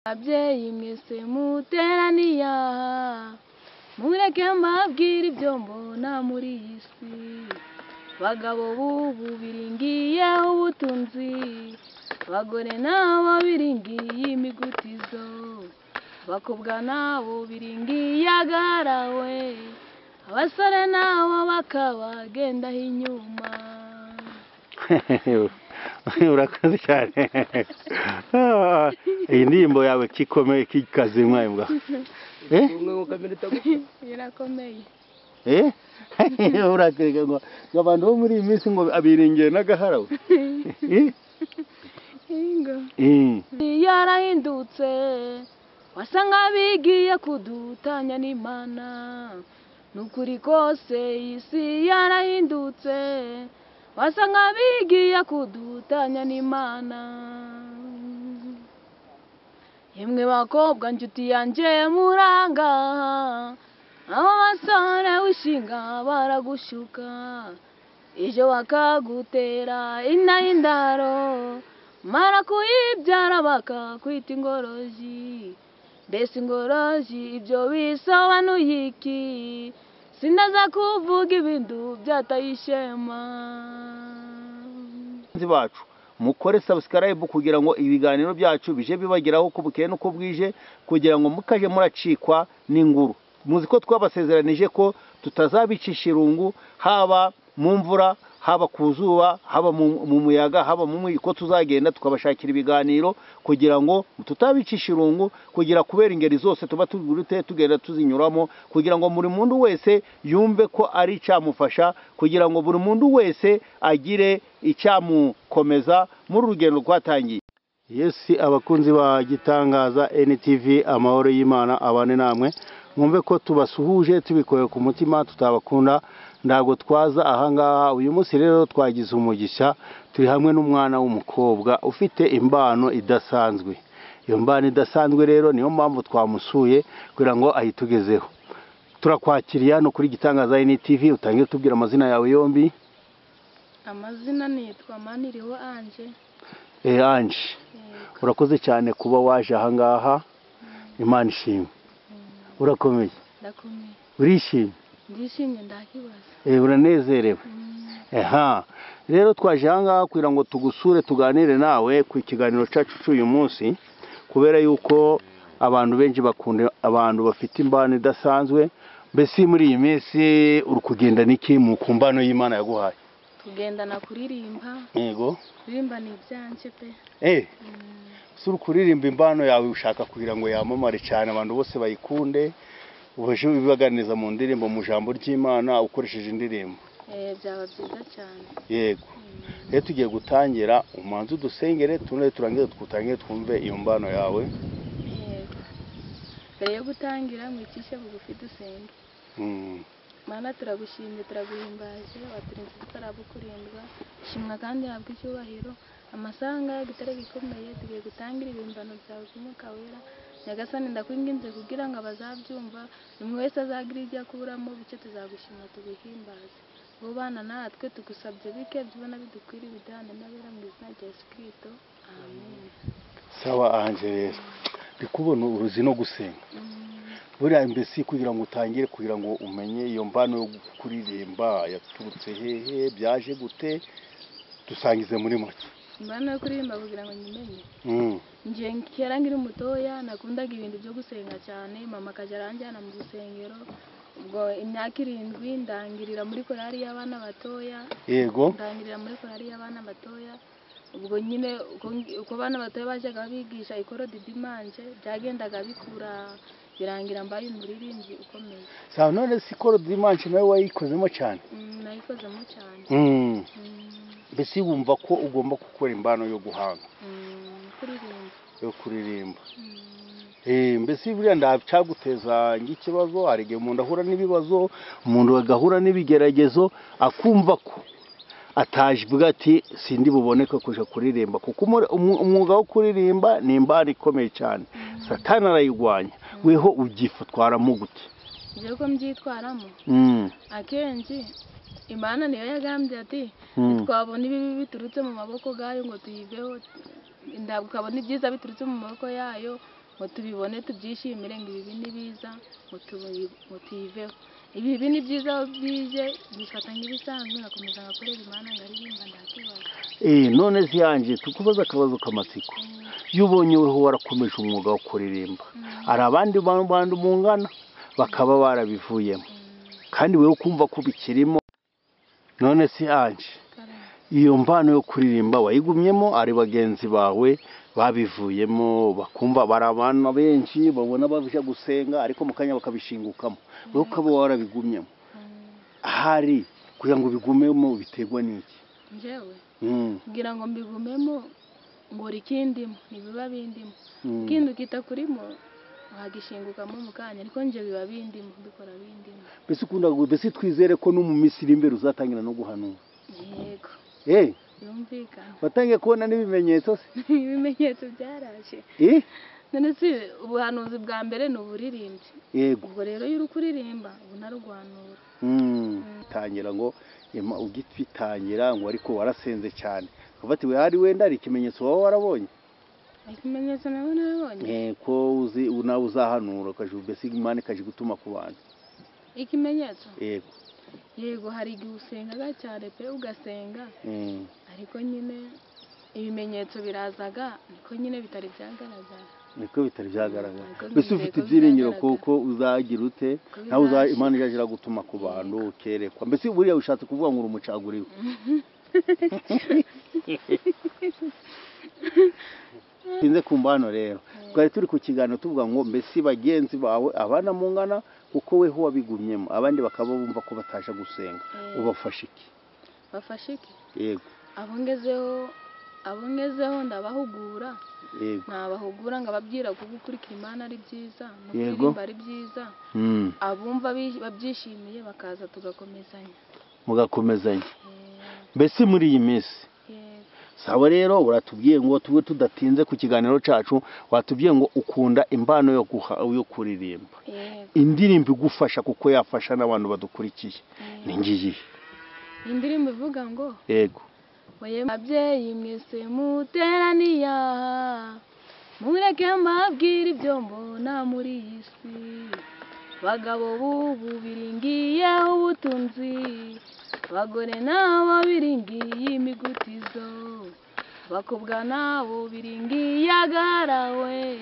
Ababyeyi mwese muteraniya mureke mbabwire ibyo mbona muri iyi si. Bagabo b'ubu biringiye ubutunzi, abagore nabo biringiye imigutizo, abakobwa nabo biringiye agarawe, abasore nabo bakabagendaho inyuma. Urakoze cyane. Iyi ndirimbo yawe kikomeye kikaze mwaimbwa. Irakomeye. Urakereka ngo abantu bo muri iyi minsi ngo abiringiye n'agaharawe. Ingo. Yarahindutse wasanga bigiye kudutanya n'Imana. Nukuri kose isi yarahindutse wasanga bigiye kudutanya n'Imana. Yemwe bakobwa nshuti yanje muranga, abo basore wishinga baragushuka, ejo bakagutera inda y'indaro, mara kuyibyara bakakwita ingoroji. Mbese ingoroji ibyo bisobanuye iki? Sindaza kuvuga ibintu byatayishema. Bacu mukore subscribe kugira ngo ibiganiro byacu bije bibageraho ko bukeye nuko bwije, kugira ngo mukaje muracikwa n'inguru. Muzi ko twabasezeranije ko tutazabicisha irungu, haba mu mvura, haba ku zuba, haba mu muyaga, haba mu mwiko. Tuzagenda tukabashakira ibiganiro kugira ngo tutabicisha irungu, kugira kubera ingeri zose tuba tugurute tugenda tuzinyuramo, kugira ngo buri muntu wese yumve ko ari cyamufasha, kugira ngo buri muntu wese agire icyamukomeza muri urugendo rwatangiye. Yesi, abakunzi ba Gitangaza NTV, amahoro y'Imana abane namwe. Mwumve ko tubasuhuje tubikoye ku mutima, tutabakunda ndago twaza ahangaha. Uyu munsi rero twagize umugisha, turi hamwe n'umwana w'umukobwa ufite impano idasanzwe. Iyo mbano idasanzwe rero niyo mpamvu twamusuye kugira ngo ayitugezeho. Turakwakiriye hano kuri Gitangaza NTV. Utangiye tubwira amazina yawe yombi. Amazina nitwa Maniriho Ange. Ange, urakoze cyane kuba waje ahangaha. Imana ishimwe. Urakomeye? Ndakomeye. Urishimye? Ndishimye ndakibaza. Uranezerewe? Rero twaje ahangaha kugira ngo tugusure tuganire nawe ku kiganiro cyacu cy'uyu munsi, kubera yuko abantu benshi bakunda abantu bafite impano idasanzwe. Mbese muri iyi minsi uri kugenda niki mu kumbano y'Imana yaguhaye? Tugendana kuririmba. Yego. Kuririmba ni ibyanje pe. Suri kuririmba impano yawe ushaka kugira ngo yamamare cyane, abantu bose bayikunde, ubashe bibaganiza mu ndirimbo mu jambo ry'Imana ukoresheje indirimbo. Byaba byiza cyane. Yego. Rero tugiye gutangira, umanze udusengere turangize twutangire twumve iyo mbano yawe. Yego. Mbere yo gutangira mwicishe bugufi dusenge. Mana turagushimye turaguhimbaje, waturinze tutarabukurindwa. Shimwa kandi habwe icyubahiro. Amasanga gitare gikomeye tugiye gutangira ibimbano byawe by'Umwuka Wera. Nyagasani ndakwinginze kugira ngo abazabyumva umwe wese azagira ijya kuramo, bityo tuzagushima tuguhimbaze. Bo bana natwe tugusabye bike byubona bidukwiriye bidane n'abera mu izina rya Yesu Kristo. Amen. Sawa Ange, rero ndikubona uruzi no gusenga. Buriya mbese kugira ngo utangire, kugira ngo umenye iyo mbano yo kuririmba yaturutse hehe, byaje gute, dusangize muri make. Mbano yo kuririmba kugira ngo nyimenye. Nje kera ngiri mutoya nakundaga ibintu byo gusenga cyane. Mama akajya aranjyana mu rusengero. Ubwo imyaka 7 ndangirira muri korali y'abana batoya. Yego. Ndangirira muri korali y'abana batoya. Ubwo nyine uko abana batoya bajyaga bigisha ikoro didimanje, byagendaga bikura birangira mbaye umuririmbyi ukomeye. Sawa, none si ikoro didimanje nawe wayikozemo cyane? Nayikozemo cyane. Mbese wumva ko ugomba gukora impano yo guhanga? Kuririmba. Yo kuririmba. Mbese buriya ndacyaguteza ikibazo, hari igihe umuntu ahura n'ibibazo, umuntu agahura n'ibigeragezo akumva ko atajibwa ati sindi buboneka kuja kuririmba, kuko umwuga wo kuririmba ni impano ikomeye cyane. Satani arayigwanya. Weho ugifatwaramo gute? Nje ko mbyitwaramo. Akenshi Imana niyo yagambye ati twabona ibibi biturutse mu maboko gayo ngo tuyiveho, ndabwo kabona ibyiza biturutse mu maboko yayo ngo tubibone tubyishimire ngo ibi ni biza ngo tuyiveho. Ibi ni byiza aho bije bifata nk'ibisanzwe ngakomeza ngakorera Imana ngaririmba ndakibaza. None ziyanje tukubaza akabazo k'amatsiko. Iyo ubonye weho warakomeje umwuga wo kuririmba, hari abandi bantu mungana bakaba barabivuyemo kandi wewe ukumva ko bikirimo. None ziyanje iyo mpano yo kuririmba wayigumyemo, ari bagenzi bawe babivuyemo bakumva bari abantu benshi babona baje gusenga ariko mu kanya bakabishingukamo, wewe ukaba warabigumyemo. Ahari kugira ngo bigumemo biterwa n'iki? Njyewe kugira ngo mbigumemo ngora ikindimo ntibiba bindimo, ikindi ukita kurimo wagishingukamo mu kanya, ariko nje biba bindimo mbikora bindimo. Mbese twizere ko no mu Misiri imbere uzatangira no guhanura? Yego. Yumvikana. Watangiye kubona n'ibimenyetso se? Ibimenyetso byaraje. None si ubuhanuzi bwa mbere ni uburirimbyi. Yego. Ubwo rero iyo uri kuririmba ubu narugwanura. Tangira ngo ugitwitangira ngo ariko warasenze cyane. Ufati we hari wenda ari ikimenyetso wawe warabonye? Ikimenyetso nawe narabonye. Ko uzi nawe uzahanura kaje mbese Imana ikaje gutuma ku bantu. Ikimenyetso? Yego. Yego, hari igihe usengaga cyane pe ugasenga, ariko nyine ibimenyetso birazaga niko nyine bitari byagaragara. Mbese ufite ibyiringiro kuko uzagira ute nawe Imana ijajira gutuma ku bantu ukerekwa. Mbese buriya ushatse kuvuga ngo urumucaguriwe? Tinze kumbano rero twari turi ku kiganiro tuvuga ngo mbese bagenzi bawe abana mungana kuko weho wabigumyemo abandi bakaba bumva ko bataje gusenga, ubafasha iki? Bafasha iki? Yego. Abongezeho ndabahugura. Yego. Nabahugura ngababwira ko gukurikira Imana ari byiza no kuririmba ari byiza. Abumva babyishimiye bakaza tugakomezanya. Mugakomezanya. Mbese muri iyi minsi sawa rero uratubwiye ngo tube tudatinze ku kiganiro cacu, watubwiye ngo ukunda impano yo kuririmba. Indirimbo igufasha kuko yafasha n'abantu badukurikiye ni ngiye. Indirimbo ivuga ngo yego, oye babyeyi mwese muteraniya mureke mbabwire ibyo mbona muri iyi si, bagabo bubu biringiye ubutunzi, bagore nabo biringiye imigutizo, bakobwa nabo biringiye agarawe,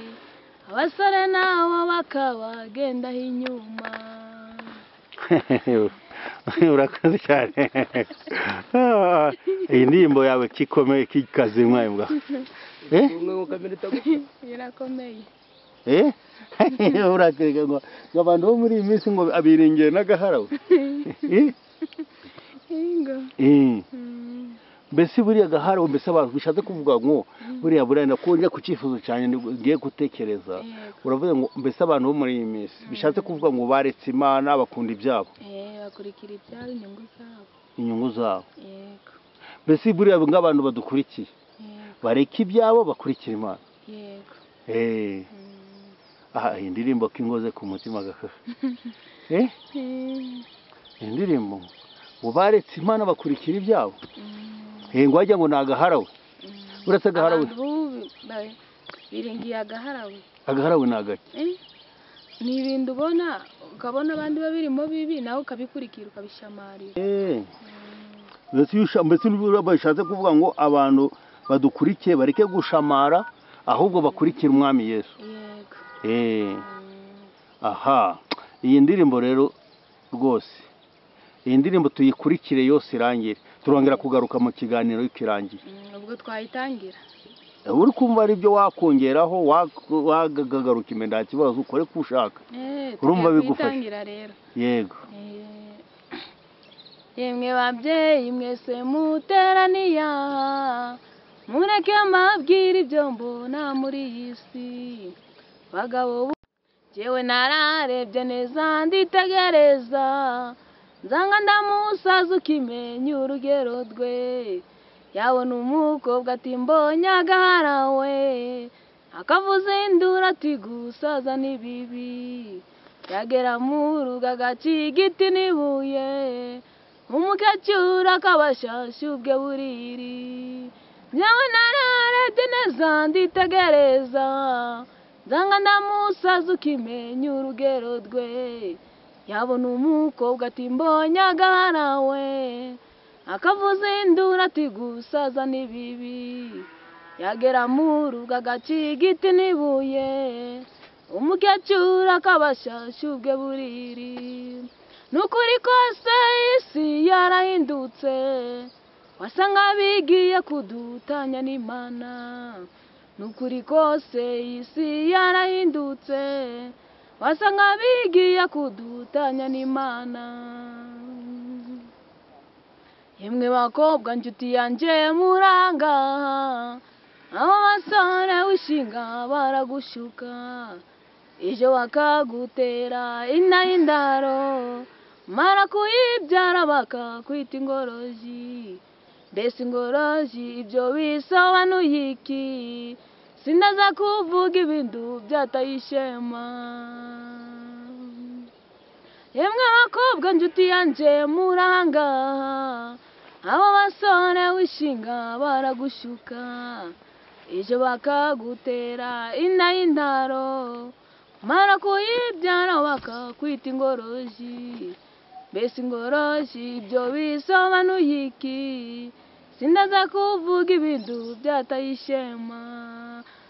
abasore nabo bakabagenda inyuma. Urakoze cyane. Iyi ndirimbo yawe kikomeye kikaze mwaye mbwa. Irakomeye. Urakega ngo abantu bo muri iyi minsi ngo abiringiye n'agaharawe. Mbese buriya gaharawe mbese abantu bishatse kuvuga ngo buriya nakunje ku cyifuzo cyane ngiye gutekereza, uravuga ngo mbese abantu bo muri iyi minsi bishatse kuvuga ngo baretse Imana bakunda ibyabo. Bakurikira ibyabo inyungu zabo. Yego. Mbese buriya nk'abantu badukurikiye bareka ibyabo bakurikira Imana. Yego. Iyi ndirimbo kingoze ku mutima gakaka. Indirimbo ngo baretse Imana bakurikira ibyabo. Ngo wajya ngo nagaharawe. Uretse agaharawe. Biringiye agaharawe. Agaharawe nagaki? Ni ibintu ubona ukabona abandi babirimo bibi nawe ukabikurikira ukabishamarira. Mbese bashatse kuvuga ngo abantu badukurikiye bareke gushamara ahubwo bakurikira Umwami Yesu. Yego. Aha, iyi ndirimbo rero rwose iyi ndirimbo tuyikurikire yose irangire, turongera kugaruka mu kiganiro ikirangiye. Ubwo twayitangira. Uri kumva ari byo wakongeraho wagagaruka imenda kibazo ukore ko ushaka. Urumva bigufasha. Yego. Yemwe babyeyi mwese muteraniya mureke mbabwire ibyo mbona muri iyi si, bagabo jewe nararebye neza nditegereza, nzanga ndamusaza ukimenya urugero rwe, yabona umukobwa ati mbonye agaharawe, akavuza induru ati gusaza ni bibi, yagera mu rugo agaca igiti n'ibuye, umukecyura akabashasha ubwe buriri, nyawe nararebye neza nditegereza, nzanga ndamusaza ukimenya urugero rwe yabona umukobwa ati mbonye agaharawe akavuza induru ati gusaza ni bibi yagera mu rugo agaciga igiti n'ibuye umukecuru akabashasha ubwe buriri n'ukuri kose isi yarahindutse wasanga bigiye kudutanya n'Imana n'ukuri kose isi yarahindutse wasanga bigiye kudutanya n'Imana yemwe bakobwa nshuti yanje muranga abo basore wishinga baragushuka ejo bakagutera inda y'indaro mara kuyibyara bakakwita ingoroji mbese ingoroji ibyo bisobanuye iki sindaza kuvuga ibintu byataye ishema yemwe bakobwa nshuti yanje muranga abo basore wishinga baragushuka ejo bakagutera inda y'indaro mara kuyibyara bakakwita ingoroji mbese ingoroji ibyo bisobanuye iki sindaza kuvuga ibintu byataye ishema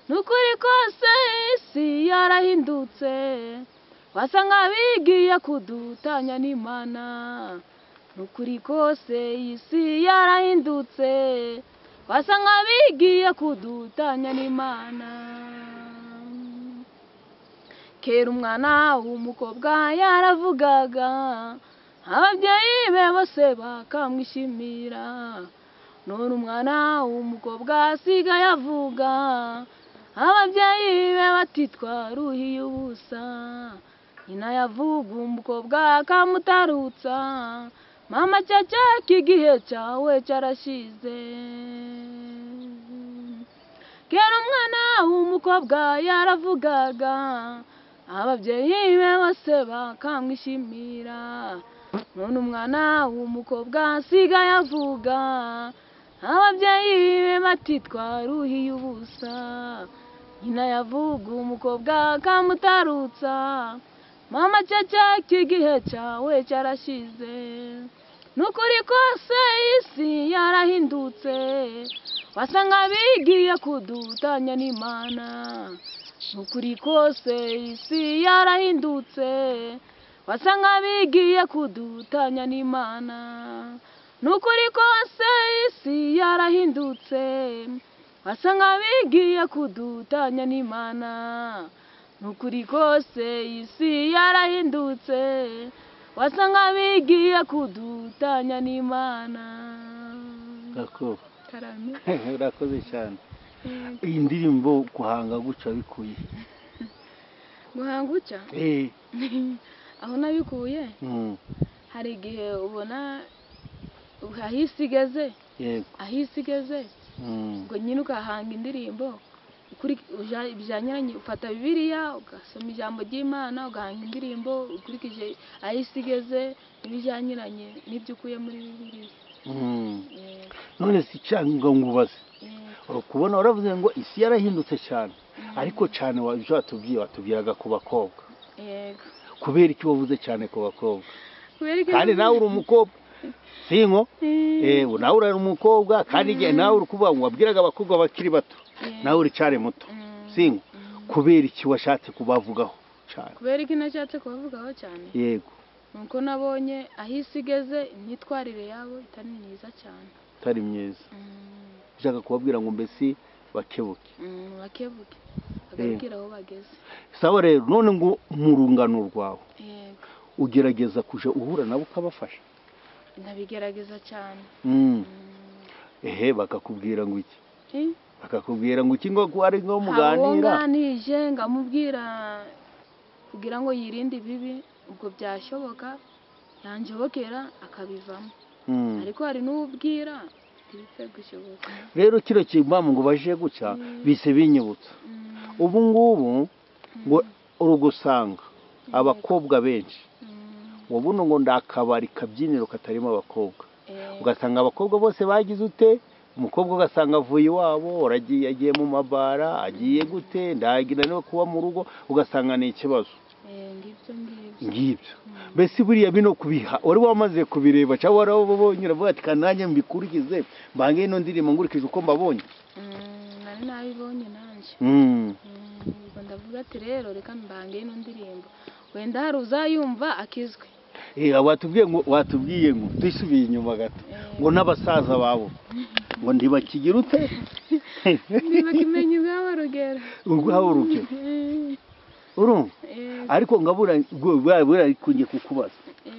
n'ukuri kose isi yarahindutse wasanga bigiye kudutanya n'Imana n'ukuri kose isi yarahindutse wasanga bigiye kudutanya n'Imana kera umwana w'umukobwa yaravugaga ababyeyi be bose bakamwishimira none umwana w'umukobwa asigaye avuga ababyeyi be batitwa ruhiye ubusa nyina yavuga umukobwa akamutarutsa mama cyaca kigihe cyawe cyarashize kera umwana w'umukobwa yaravugaga ababyeyi be bose bakamwishimira none umwana w'umukobwa asigaye avuga ababyeyi be batitwa ruhiye ubusa nyina yavuga umukobwa akamutarutsa mama cyaca kigihe cyawe cyarashize n'ukuri kose isi yarahindutse wasanga bigiye kudutanya n'Imana n'ukuri kose isi yarahindutse wasanga bigiye kudutanya n'Imana n'ukuri kose isi yarahindutse wasanga bigiye kudutanya n'Imana n'ukuri kose isi yarahindutse wasanga bigiye kudutanya n'Imana urakoze cyane iyi ndirimbo guhanga guca bikuye guhanga guca aho nabikuye hari igihe ubona ahisigeze ngo nyine ukahanga indirimbo bijyanye ufata Bibiliya ugasoma ijambo ry'Imana ugahanga indirimbo ukurikije ahisigeze n'ibijyanye n'ibyo ukuye muri Bibiliya none si cyangwa ngo ubaze kubona uravuze ngo isi yarahindutse cyane ariko cyane watubwiraga ku bakobwa kubera iki wavuze cyane ku bakobwa kandi nawe uri umukobwa sinko nawe uri umukobwa kandi igihe nawe uri kuvuga ngo wabwiraga abakobwa bakiri bato nawe uri cyane muto sinko kubera iki washatse kubavugaho cyane kubera iki nashatse kubavugaho cyane yego nuko nabonye ahisigeze imyitwarire yabo itari myiza cyane itari myiza ushaka kubabwira ngo mbese bakebuke bagarukira aho bageze sawa rero none ngo mu rungano rwawe ugerageza kuja uhura nabo ukabafasha ndabigerageza cyane bakakubwira ngo iki bakakubwira ngo iki ngo ari ngo muganira nganije ngamubwira kugira ngo yirinde ibibi ubwo byashoboka yanjobokera akabivamo ariko hari n'ubwira ibipfe gushoboka rero kiro kimpamvu ngo baje guca bise binyibutsa ubu ngubu ngo urugusanga abakobwa benshi wabuno ngo ndakabari kabyiniro katarimo abakobwa ugasanga abakobwa bose bagize ute umukobwa ugasanga avuye iwabo agiye mu mabara agiye gute ndagira no kuba mu rugo ugasanga ni ikibazo ngibyo mbese buriya bino kubiha wari wamaze kubireba cyangwa warabonye uravuga ati kananye mbikurikize mbange ino ndirimbo ngurikije uko mbabonye nari nabibonye nanje ubwo ndavuga ati rero reka mbange ino ndirimbo wenda hari uzayumva akizwe watubwiye ngo dusubiye inyuma gato ngo n'abasaza babo ngo ndibakigira ute ndibakimenya ubwabo rugero urumva ariko ngabura kunye kukubaza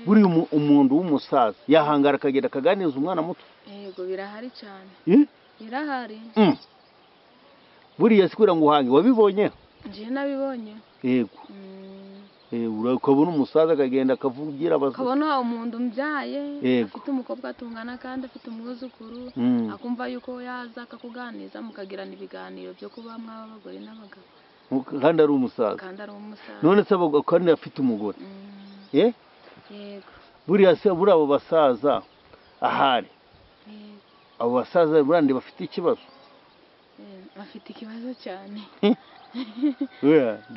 buri umuntu w'umusaza yahangara akagenda akaganiriza umwana muto yego birahari cyane birahari buriya sikura ngo uhange wabibonye nje nabibonye yego ukabona umusaza akagenda akavugira ukabona umuntu mbyaye afite umukobwa atungana kandi afite umwuzukuru akumva yuko yaza akakuganiza mukagirana ibiganiro byo kuba mwaba abagore n'abagabo kandi ari umusaza none se kandi afite umugore yego buriya se buri abo basaza ahari abo basaza burandi bafite ikibazo bafite ikibazo cyane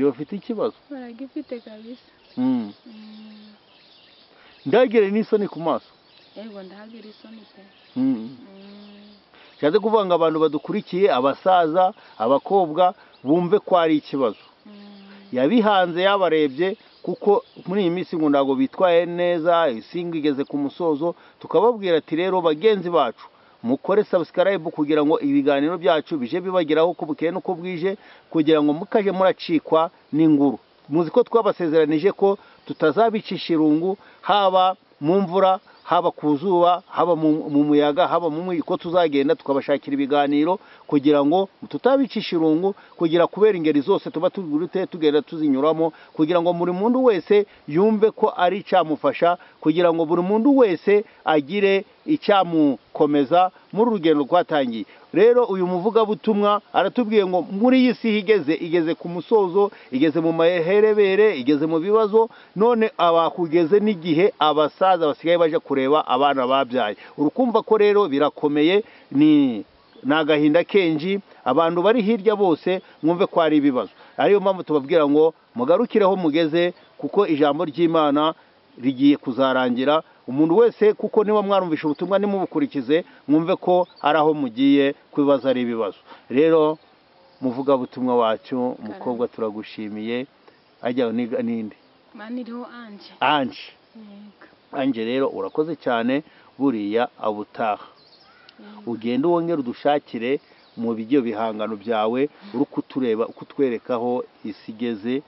bafite ikibazo baragifite kabisa ndagere n'isoni ku maso yego ndahagera isoni pe cyane kuvuga ngo abantu badukurikiye abasaza abakobwa bumve ko ari ikibazo yabihanze yabarebye kuko muri iyi minsi ngo ntabwo bitwaye neza isinga igeze ku musozo tukababwira ati rero bagenzi bacu mukore subscribe kugira ngo ibiganiro byacu bije bibageraho uko bukeye n'uko bwije kugira ngo mukaje muracikwa n'inguru muzi ko twabasezeranije ko tutazabicisha irungu haba mu mvura haba ku zuba haba mu muyaga haba mu ko tuzagenda tukabashakira ibiganiro kugira ngo tutabicisha irungu kugira kubera ingeri zose tuba tugurute tugenda tuzinyuramo kugira ngo buri muntu wese yumve ko ari icyamufasha kugira ngo buri muntu wese agire icyamukomeza muri urugendo rwatangiye rero uyu muvugabutumwa aratubwiye ngo muri iyi si igeze ku musozo igeze mu maherebere igeze mu bibazo none abakugeze n'igihe abasaza basigaye baje kureba abana babyaye urukumva ko rero birakomeye ni agahinda kenshi abantu bari hirya bose mwumve ko ari ibibazo ariyo mpamvu tubabwira ngo mugarukireho mugeze kuko ijambo ry'Imana rigiye kuzarangira umuntu wese kuko niba mwarumvisha ubutumwa nimubukurikize mwumve ko ari aho mugiye kwibaza ari ibibazo rero muvuga butumwa wacu umukobwa turagushimiye ajya ninde maniriho anje rero urakoze cyane buriya abutaha ugenda wongera udushakire mu bijyo bihangano byawe uri kutureba ukutwerekaho isigeze